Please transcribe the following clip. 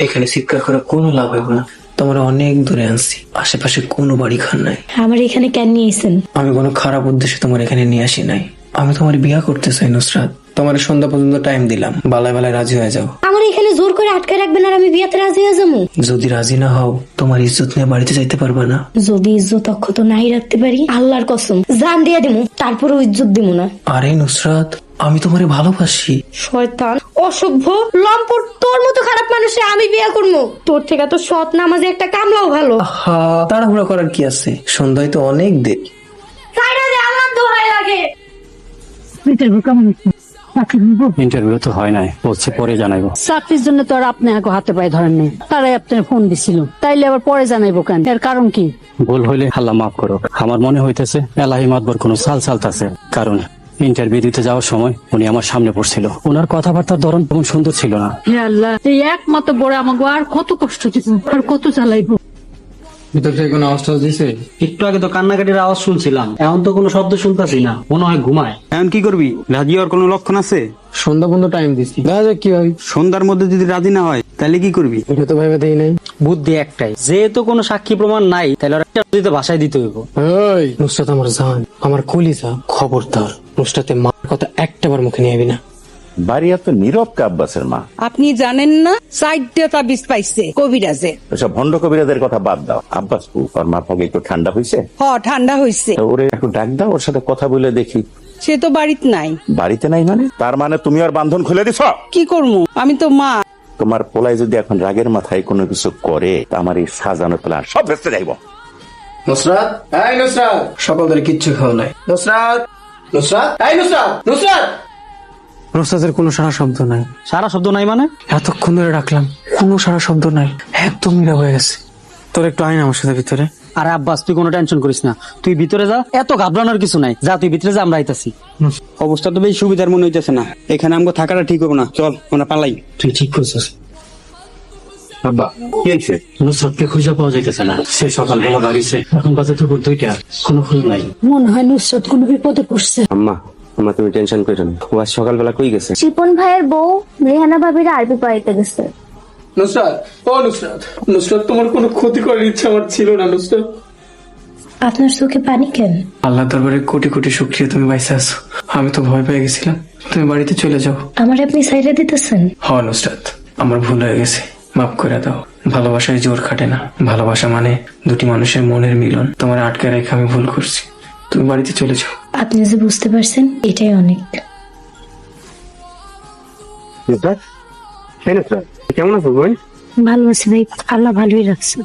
এখানে চিৎকার করে কোনো লাভ হবে না। তোমার অনেক দূরে আনছি, আশেপাশে কোনো বাড়ি ঘর নাই। আমার এখানে কেন নিয়েছেন? আমি কোনো খারাপ উদ্দেশ্যে তোমার এখানে নিয়ে আসি নাই। আমি তোমার বিয়া করতে চাই নুসরাত। তোমার সন্ধ্যা পর্যন্ত টাইম দিলাম, বেলায় বেলায় রাজি হয়ে যাও। আমার এখানে জোর করে আটকে রাখবেন আর আমি বিয়াতে রাজি হয়ে যাবো? যদি রাজি না হও তোমার ইজ্জত নিয়ে বাড়িতে যাইতে পারবা না। যদি ইজ্জত অক্ষত নাই রাখতে পারি, আল্লাহর কসম জান দিয়ে দিমু, তারপরও ইজ্জত দিমু না। আরে নুসরাত, আমি তোমারে ভালোবাসি। শয়তান, অসভ্য, লম্পট, তোর মতো খারাপ মানুষে আমি বিয়ে করবো? তোর থেকে তো সৎ নামাজে একটা কামলাও ভালো। হা, তাড়াহুড়া করার কি আছে? সন্ধ্যায় তো অনেক দেরি। আমার দোহাই লাগে। ইন্টারভিউ তো হয় নাই, বলছে পরে জানাইবো। চাকরির জন্য তো আর আপনি আগে হাতে পায়ে ধরেন নাই, তারাই আপনার ফোন দিছিল, তাইলে আবার পরে জানাইবো কেন? এর কারণ কি? ভুল হইলে আল্লাহ মাফ করো। আমার মনে হইতেছে এলাহি মাতবর কোনো চাল চালতাছে, কারণ ইন্টারভিউ দিতে যাওয়ার সময় উনি আমার সামনে পড়ছিল। ওনার কথাবার্তার ধরন তেমন সুন্দর ছিল না। হে আল্লাহ, এই একমাত্র বড় আমাকে আর কত কষ্ট দিব, আর কত চালাইবো। ভিতর থেকে কোনো আওয়াজ টাওয়াজ দিছে? একটু আগে তো কান্নাকাটির আওয়াজ শুনছিলাম, এখন তো কোনো শব্দ শুনতেছি না, মনে হয় ঘুমায়। এখন কি করবি? রাজি হওয়ার কোনো লক্ষণ আছে? সন্ধ্যা পর্যন্ত টাইম দিছি, দেখা যাক কি হয়। সন্ধ্যার মধ্যে যদি রাজি না হয় তাহলে কি করবি? এটা তো ভেবে দেই নাই। বুদ্ধি একটাই, যেহেতু কোনো সাক্ষী প্রমাণ নাই তাহলে ওর একটা দিতে ভাষায় দিতে হইব। ওই নুসরাত আমার জান, আমার কলিজা, খবরদার নুসরাতে মার কথা একটাবার মুখে নিয়ে আবি না। বাড়িয়া তো নীরব কে আব্বাসের মা? আপনি জানেন না, সাইডটা তাবিজ পাইছে কবিরাজে। ওসব ভণ্ড কবিরাদের কথা বাদ দাও। আব্বাস ওর মাথাকে একটু ঠান্ডা হয়েছে? ঠান্ডা হইছে। তো ওরে একটু ডাক দাও, ওর সাথে কথা বলে দেখি। সে তো বাড়িতে নাই। বাড়িতে নাই মানে? তার মানে তুমি আর বান্ধন খুলে দিছ? কি করবো, আমি তো মা। তোমার পোলাই যদি এখন রাগের মাথায় কোনো কিছু করে, তা আমার এই সাজানো প্ল্যান সব ভেস্তে যাইব। নুসরাত, এই নুসরাত, সকাল ধরে কিচ্ছু খাও নাই। নুসরাত, নুসরাত, এই নুসরাত, নুসরাত। নুসরাতের কোনো সারা শব্দ নাই। সারা শব্দ নাই মানে? এতক্ষণ ধরে রাখলাম, কোনো সারা শব্দ নাই, একদম নীরব হয়ে গেছে। তোর একটু আয় না আমার সাথে ভিতরে। আরে আব্বাস, তুই কোনো টেনশন করিস না, তুই ভিতরে যা, এত ঘাবড়ানোর কিছু নাই। যা তুই ভিতরে যা, আমরা আইতাছি। অবস্থা তো বেশ সুবিধার মনে হইতেছে না, এখানে আমাকে থাকাটা ঠিক হবে না। চল আমরা পালাই। তুই ঠিক করছিস। আব্বা কি হয়েছে? নুসরাতকে খুঁজে পাওয়া যাইতেছে না। সে সকালবেলা বাড়িছে, এখন বাজে দুপুর 2টা, কোনো খোঁজ নাই। মনে হয় নুসরাত কোনো বিপদে পড়ছে। আম্মা, আম্মা তুমি টেনশন করো না, ও আজ সকালবেলা কই গেছে? শিপন ভাইয়ের বউ রেহানা ভাবিরা আরবি পড়াইতে গেছে। নুসরাত, ও নুসরাত, নুসরাত তোমার কোনো ক্ষতি করার ইচ্ছা আমার ছিল না নুসরাত। আপনার চোখে পানি কেন? আল্লাহ দরবারে কোটি কোটি শুকরিয়া, তুমি বাইসে আছো। আমি তো ভয় পেয়ে গেছিলাম। তুমি বাড়িতে চলে যাও। আমার আপনি সাইডে দিতেছেন? হ নুসরাত, আমার ভুল হয়ে গেছে, মাফ করে দাও। ভালোবাসায় জোর খাটে না, ভালোবাসা মানে দুটি মানুষের মনের মিলন। তোমার আটকে রেখে আমি ভুল করছি, তুমি বাড়িতে চলে যাও। আপনি যে বুঝতে পারছেন এটাই অনেক। নুসরাত, এই নুসরাত, কেমন আছো বোন? ভালো আছে ভাই, আল্লাহ ভালোই রাখছে।